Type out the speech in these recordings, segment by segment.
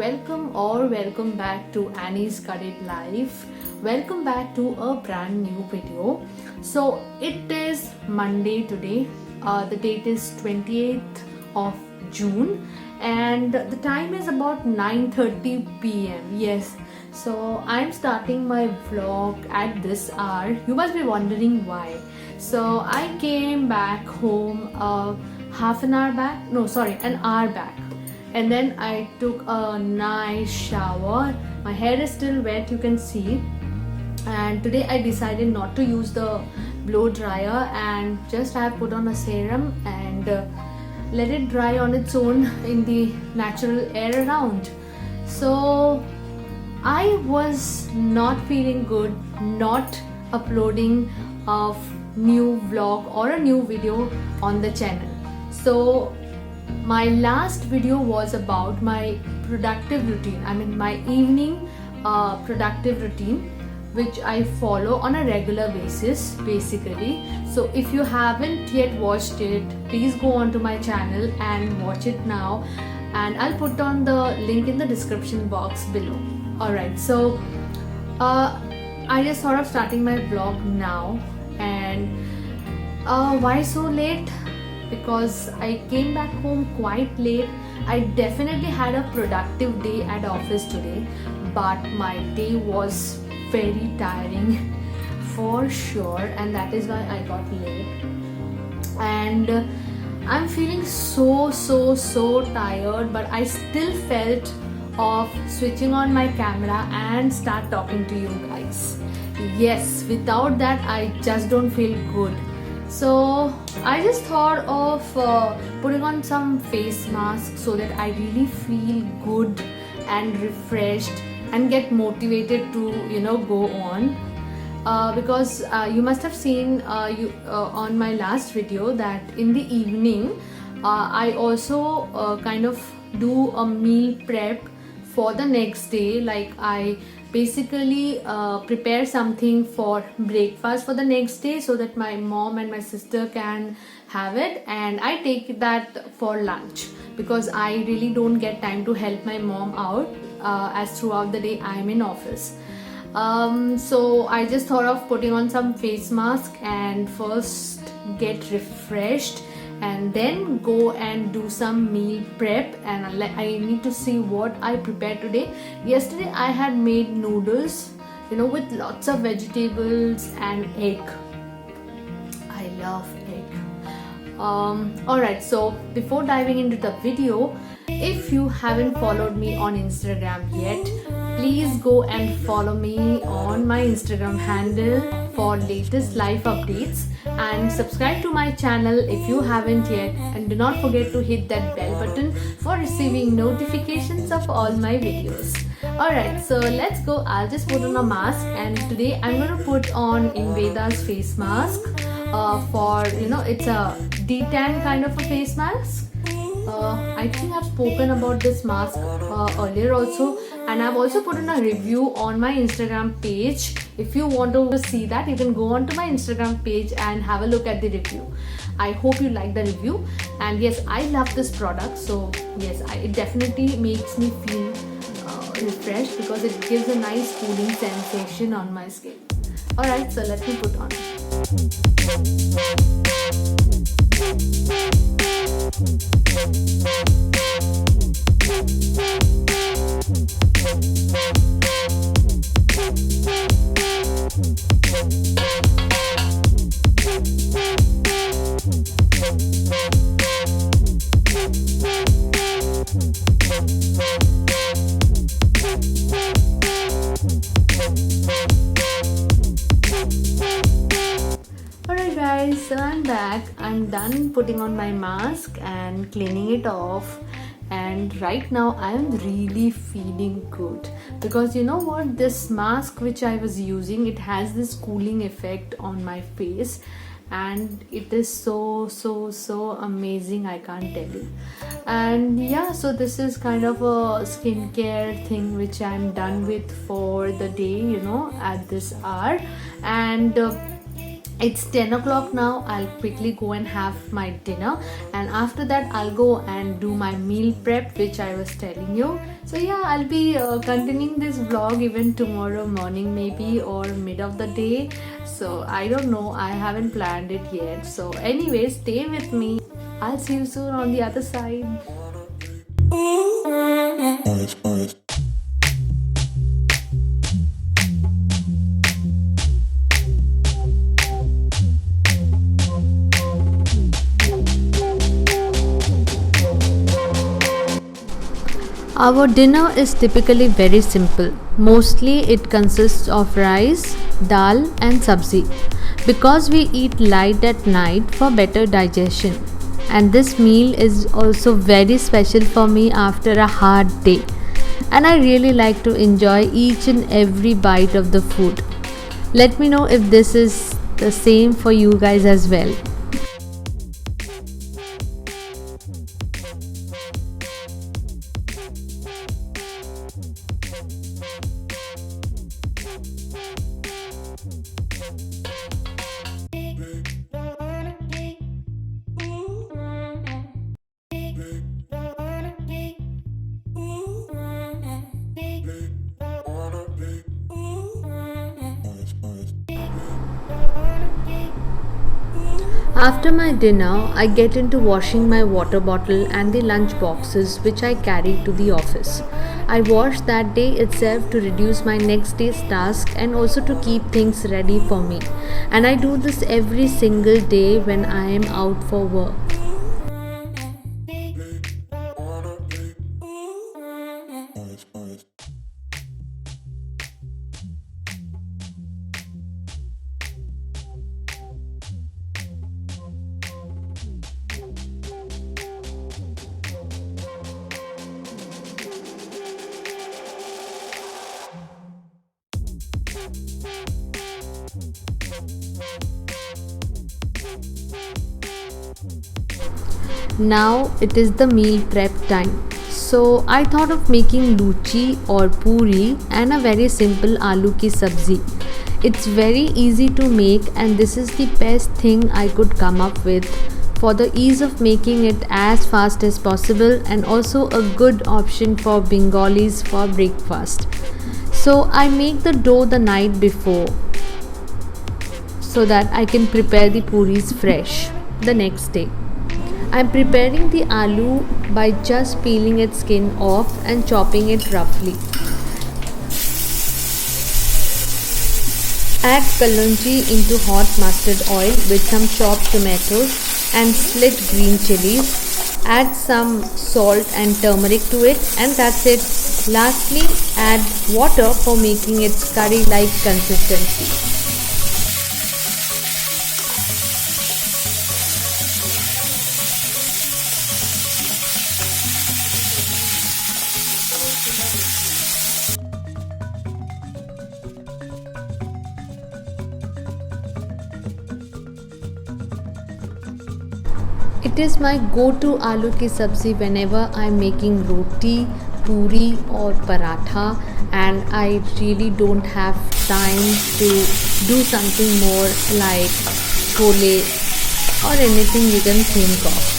welcome back to Annie's Credit Life. Welcome back to a brand new video. So it is Monday today. The date is 28th of June and the time is about 9:30 p.m. Yes, so I'm starting my vlog at this hour. You must be wondering why. So I came back home an hour back, and then I took a nice shower. My hair is still wet, you can see, and today I decided not to use the blow dryer and just have put on a serum and let it dry on its own in the natural air around. So I was not feeling good not uploading a new vlog or a new video on the channel. So my last video was about my productive routine, my evening productive routine, which I follow on a regular basis basically. So if you haven't yet watched it, please go on to my channel and watch it now, and I'll put on the link in the description box below. Alright, so I just thought of starting my vlog now. And why so late? Because I came back home quite late. I definitely had a productive day at office today, but my day was very tiring for sure, and that is why I got late. And I'm feeling so tired, but I still felt of switching on my camera and start talking to you guys. Yes, without that I just don't feel good. So I just thought of putting on some face mask so that I really feel good and refreshed and get motivated to go on. Because you must have seen on my last video that in the evening I also kind of do a meal prep for the next day. Like I basically prepare something for breakfast for the next day so that my mom and my sister can have it, and I take that for lunch because I really don't get time to help my mom out as throughout the day I'm in office. So I just thought of putting on some face mask and first get refreshed and then go and do some meal prep, and I need to see what I prepared today. Yesterday I had made noodles, with lots of vegetables and egg. I love egg. Alright, so before diving into the video, if you haven't followed me on Instagram yet, please go and follow me on my Instagram handle for latest life updates, and subscribe to my channel if you haven't yet, and do not forget to hit that bell button for receiving notifications of all my videos. Alright, so let's go. I'll just put on a mask, and today I'm going to put on Inveda's face mask for it's a detan kind of a face mask. I think I've spoken about this mask earlier also, and I've also put in a review on my Instagram page. If you want to see that, you can go on to my Instagram page and have a look at the review. I hope you like the review, and yes, I love this product. So yes, it definitely makes me feel refreshed because it gives a nice cooling sensation on my skin. Alright, so let me put on. Alright guys, so I'm back. I'm done putting on my mask and cleaning it off, and right now I'm really feeling good because you know what, this mask which I was using, it has this cooling effect on my face, and it is so amazing, I can't tell you. And yeah, so this is kind of a skincare thing which I'm done with for the day, at this hour. And It's 10 o'clock now. I'll quickly go and have my dinner, and after that I'll go and do my meal prep, which I was telling you. So yeah, I'll be continuing this vlog even tomorrow morning, maybe, or mid of the day. So I don't know, I haven't planned it yet. So anyway, stay with me. I'll see you soon on the other side. Our dinner is typically very simple. Mostly it consists of rice, dal and sabzi, because we eat light at night for better digestion. And this meal is also very special for me after a hard day. And I really like to enjoy each and every bite of the food. Let me know if this is the same for you guys as well. After my dinner, I get into washing my water bottle and the lunch boxes which I carry to the office. I wash that day itself to reduce my next day's task and also to keep things ready for me. And I do this every single day when I am out for work. Now it is the meal prep time. So I thought of making luchi or puri and a very simple aloo ki sabzi. It's very easy to make, and this is the best thing I could come up with for the ease of making it as fast as possible, and also a good option for Bengalis for breakfast. So I make the dough the night before so that I can prepare the puris fresh the next day. I'm preparing the aloo by just peeling its skin off and chopping it roughly. Add kalonji into hot mustard oil with some chopped tomatoes and slit green chilies. Add some salt and turmeric to it, and that's it. Lastly, add water for making its curry-like consistency. It is my go-to aloo ki sabzi whenever I'm making roti, puri or paratha, and I really don't have time to do something more like chole or anything you can think of.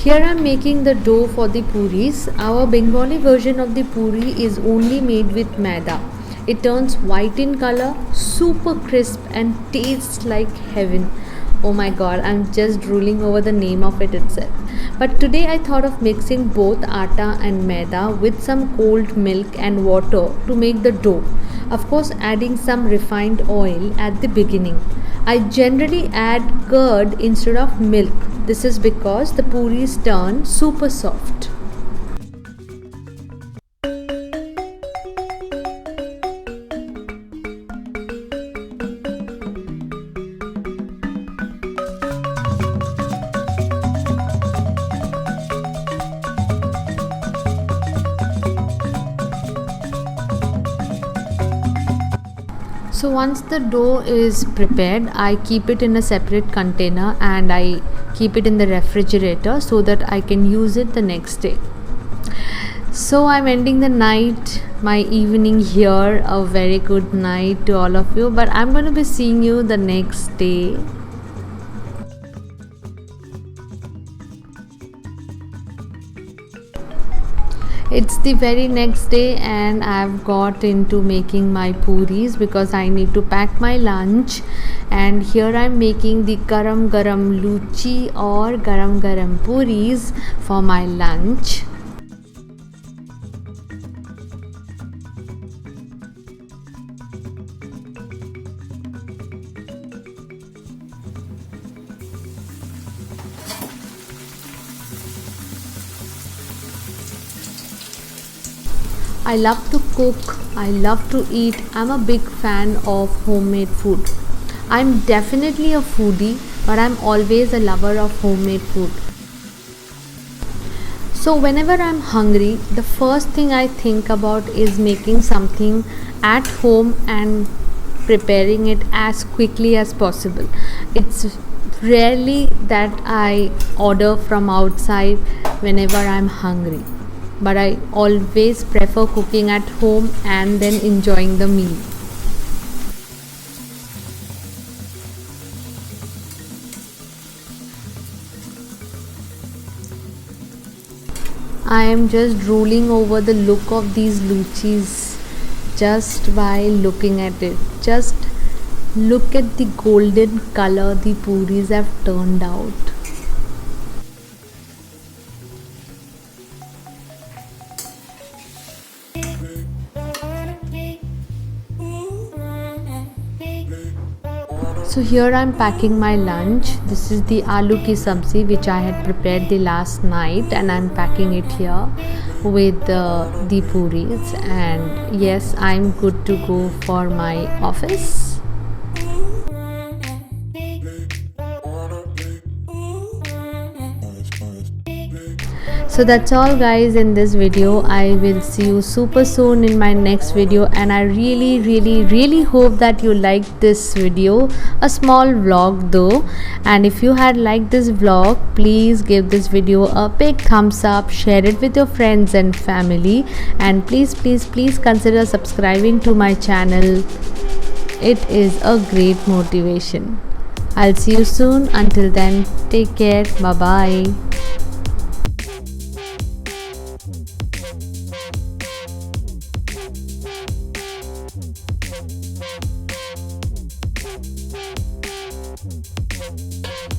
Here I am making the dough for the puris. Our Bengali version of the puri is only made with maida. It turns white in color, super crisp and tastes like heaven. Oh my god, I'm just drooling over the name of it itself. But today I thought of mixing both atta and maida with some cold milk and water to make the dough. Of course, adding some refined oil at the beginning. I generally add curd instead of milk. This is because the puris turn super soft. So once the dough is prepared, I keep it in a separate container and I keep it in the refrigerator so that I can use it the next day. So I'm ending the night, my evening here. A very good night to all of you, but I'm going to be seeing you the next day. It's the very next day and I've got into making my puris because I need to pack my lunch. And here I'm making the garam garam luchi or garam garam puris for my lunch. I love to cook, I love to eat. I'm a big fan of homemade food. I'm definitely a foodie, but I'm always a lover of homemade food. So, whenever I'm hungry, the first thing I think about is making something at home and preparing it as quickly as possible. It's rarely that I order from outside whenever I'm hungry, but I always prefer cooking at home and then enjoying the meal. I am just drooling over the look of these luchis just by looking at it. Just look at the golden color the puris have turned out. So here I'm packing my lunch. This is the aloo ki sabzi which I had prepared the last night and I'm packing it here with the puris, and yes, I'm good to go for my office. So that's all guys in this video. I will see you super soon in my next video, and I really hope that you liked this video, a small vlog though. And if you had liked this vlog, please give this video a big thumbs up, share it with your friends and family, and please consider subscribing to my channel. It is a great motivation. I'll see you soon. Until then, take care. Bye bye.